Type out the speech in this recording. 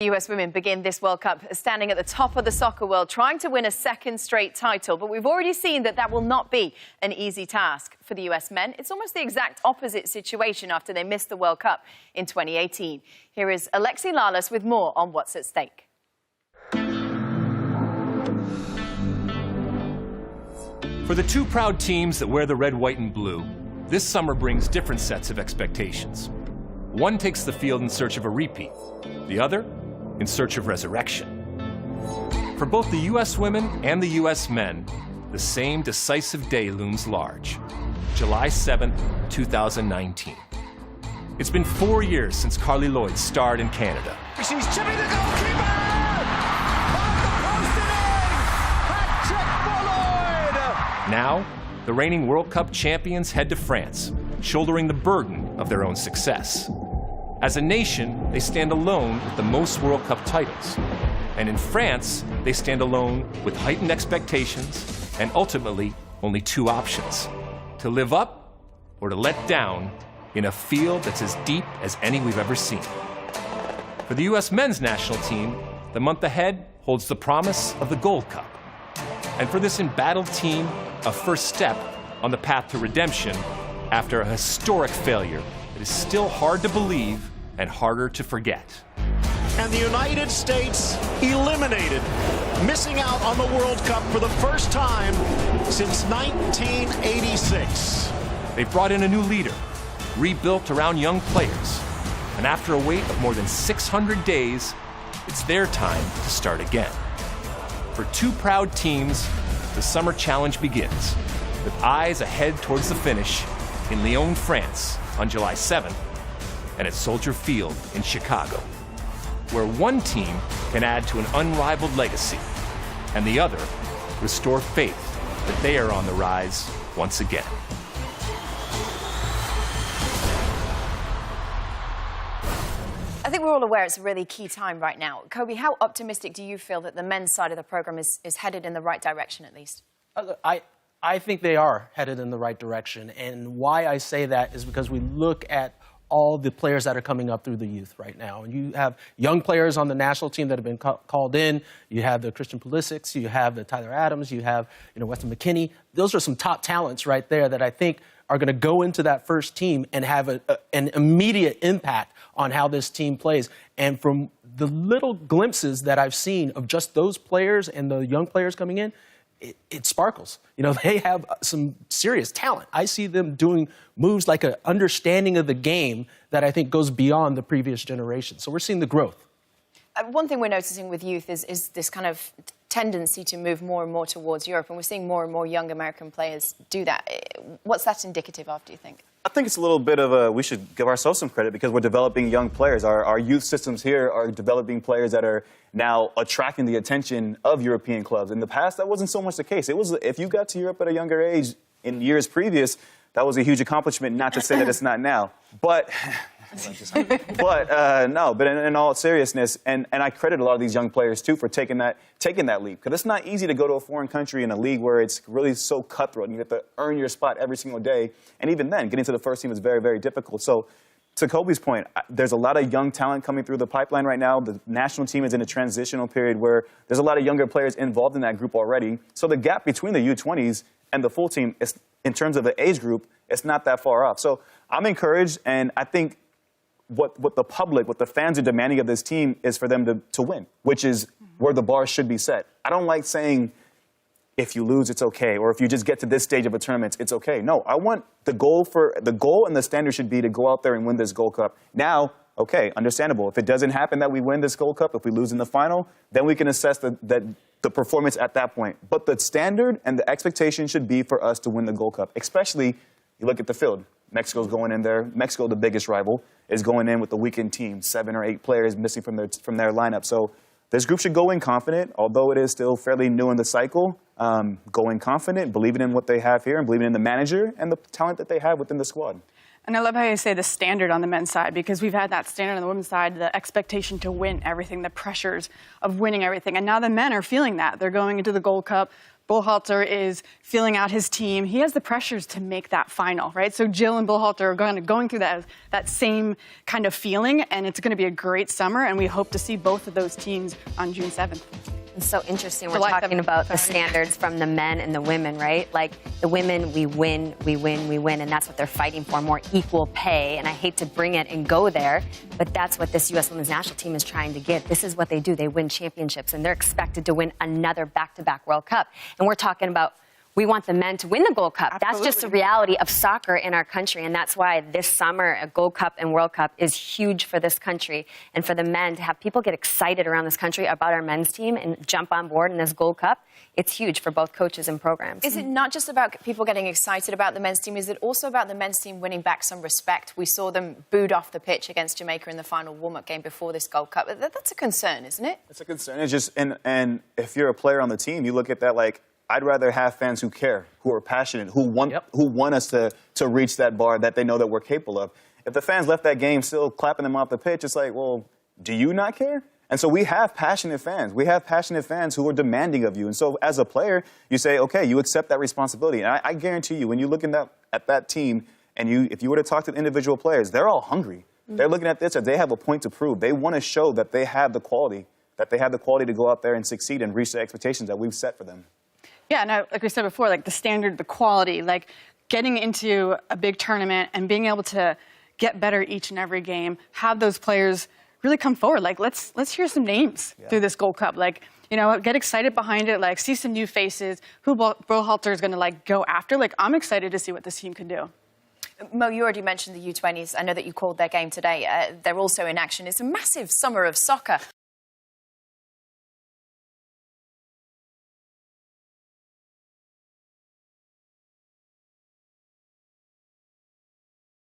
US women begin this World Cup standing at the top of the soccer world, trying to win a second straight title. But we've already seen that will not be an easy task. For the US men, it's almost the exact opposite situation after they missed the World Cup in 2018. Here is Alexi Lalas with more on what's at stake. For the two proud teams that wear the red, white, and blue, this summer brings different sets of expectations. One takes the field in search of a repeat, the other in search of resurrection. For both the US women and the US men, the same decisive day looms large, July 7th, 2019. It's been 4 years since Carly Lloyd starred in Canada. She's chipping the goalkeeper! Hat trick for Lloyd! Now, the reigning World Cup champions head to France, shouldering the burden of their own success. As a nation, they stand alone with the most World Cup titles. And in France, they stand alone with heightened expectations and ultimately only two options: to live up or to let down in a field that's as deep as any we've ever seen. For the US men's national team, the month ahead holds the promise of the Gold Cup. And for this embattled team, a first step on the path to redemption after a historic failure that is still hard to believe and harder to forget. And the United States eliminated, missing out on the World Cup for the first time since 1986. They brought in a new leader, rebuilt around young players. And after a wait of more than 600 days, it's their time to start again. For two proud teams, the summer challenge begins, with eyes ahead towards the finish in Lyon, France on July 7th, and at Soldier Field in Chicago, where one team can add to an unrivaled legacy, and the other restore faith that they are on the rise once again. I think we're all aware it's a really key time right now. Kobe, how optimistic do you feel that the men's side of the program is headed in the right direction, at least? I think they are headed in the right direction. And why I say that is because we look at all the players that are coming up through the youth right now. And you have young players on the national team that have been called in. You have the Christian Pulisic's, you have the Tyler Adams, you have Weston McKennie. Those are some top talents right there that I think are going to go into that first team and have an immediate impact on how this team plays. And from the little glimpses that I've seen of just those players and the young players coming in, it sparkles. They have some serious talent. I see them doing moves like an understanding of the game that I think goes beyond the previous generation. So we're seeing the growth. One thing we're noticing with youth is this kind of tendency to move more and more towards Europe, and we're seeing more and more young American players do that. What's that indicative of, do you think? I think it's a little bit of we should give ourselves some credit because we're developing young players. Our youth systems here are developing players that are now attracting the attention of European clubs. In the past, that wasn't so much the case. It was, if you got to Europe at a younger age in years previous, that was a huge accomplishment, not to say that it's not now. But but in all seriousness, and I credit a lot of these young players, too, for taking that leap. Because it's not easy to go to a foreign country in a league where it's really so cutthroat. You have to earn your spot every single day. And even then, getting to the first team is very, very difficult. So to Kobe's point, there's a lot of young talent coming through the pipeline right now. The national team is in a transitional period where there's a lot of younger players involved in that group already. So the gap between the U20s and the full team, is, in terms of the age group, it's not that far off. So I'm encouraged, and I think what the public, what the fans are demanding of this team is for them to win, which is where the bar should be set. I don't like saying if you lose, it's okay, or if you just get to this stage of a tournament, it's okay. No, I want the goal and the standard should be to go out there and win this Gold Cup. Now, okay, understandable. If it doesn't happen that we win this Gold Cup, if we lose in the final, then we can assess the performance at that point. But the standard and the expectation should be for us to win the Gold Cup, especially you look at the field. Mexico's going in there. Mexico, the biggest rival, is going in with the weakened team, 7 or 8 players missing from their lineup. So this group should go in confident, although it is still fairly new in the cycle. Go in confident, believing in what they have here, and believing in the manager and the talent that they have within the squad. And I love how you say the standard on the men's side, because we've had that standard on the women's side, the expectation to win everything, the pressures of winning everything. And now the men are feeling that. They're going into the Gold Cup Bullhalter is filling out his team. He has the pressures to make that final, right? So Jill and Bullhalter are going through that same kind of feeling, and it's going to be a great summer, and we hope to see both of those teams on June 7th. It's so interesting. We're talking about the standards from the men and the women, right? Like the women, we win, and that's what they're fighting for, more equal pay. And I hate to bring it and go there, but that's what this U.S. Women's National Team is trying to give. This is what they do. They win championships, and they're expected to win another back-to-back World Cup. And we're talking about we want the men to win the Gold Cup. Absolutely. That's just the reality of soccer in our country, and that's why this summer a Gold Cup and World Cup is huge for this country, and for the men to have people get excited around this country about our men's team and jump on board in this Gold Cup. It's huge for both coaches and programs. Is it not just about people getting excited about the men's team? Is it also about the men's team winning back some respect? We saw them booed off the pitch against Jamaica in the final warm-up game before this Gold Cup. That's a concern, isn't it? It's a concern. It's just, and if you're a player on the team, you look at that like, I'd rather have fans who care, who are passionate, who want us to reach that bar that they know that we're capable of. If the fans left that game still clapping them off the pitch, it's like, well, do you not care? And so we have passionate fans. We have passionate fans who are demanding of you. And so as a player, you say, okay, you accept that responsibility. And I guarantee you, when you look at that team, and if you were to talk to the individual players, they're all hungry. They're looking at this, and they have a point to prove. They want to show that they have the quality, to go out there and succeed and reach the expectations that we've set for them. Yeah, and like we said before, like the standard, the quality, like getting into a big tournament and being able to get better each and every game, have those players really come forward. Like, let's hear some names through this Gold Cup. Like, you know, get excited behind it, like see some new faces, who Bullhalter is going to like go after. Like, I'm excited to see what this team can do. Mo, you already mentioned the U20s. I know that you called their game today. They're also in action. It's a massive summer of soccer.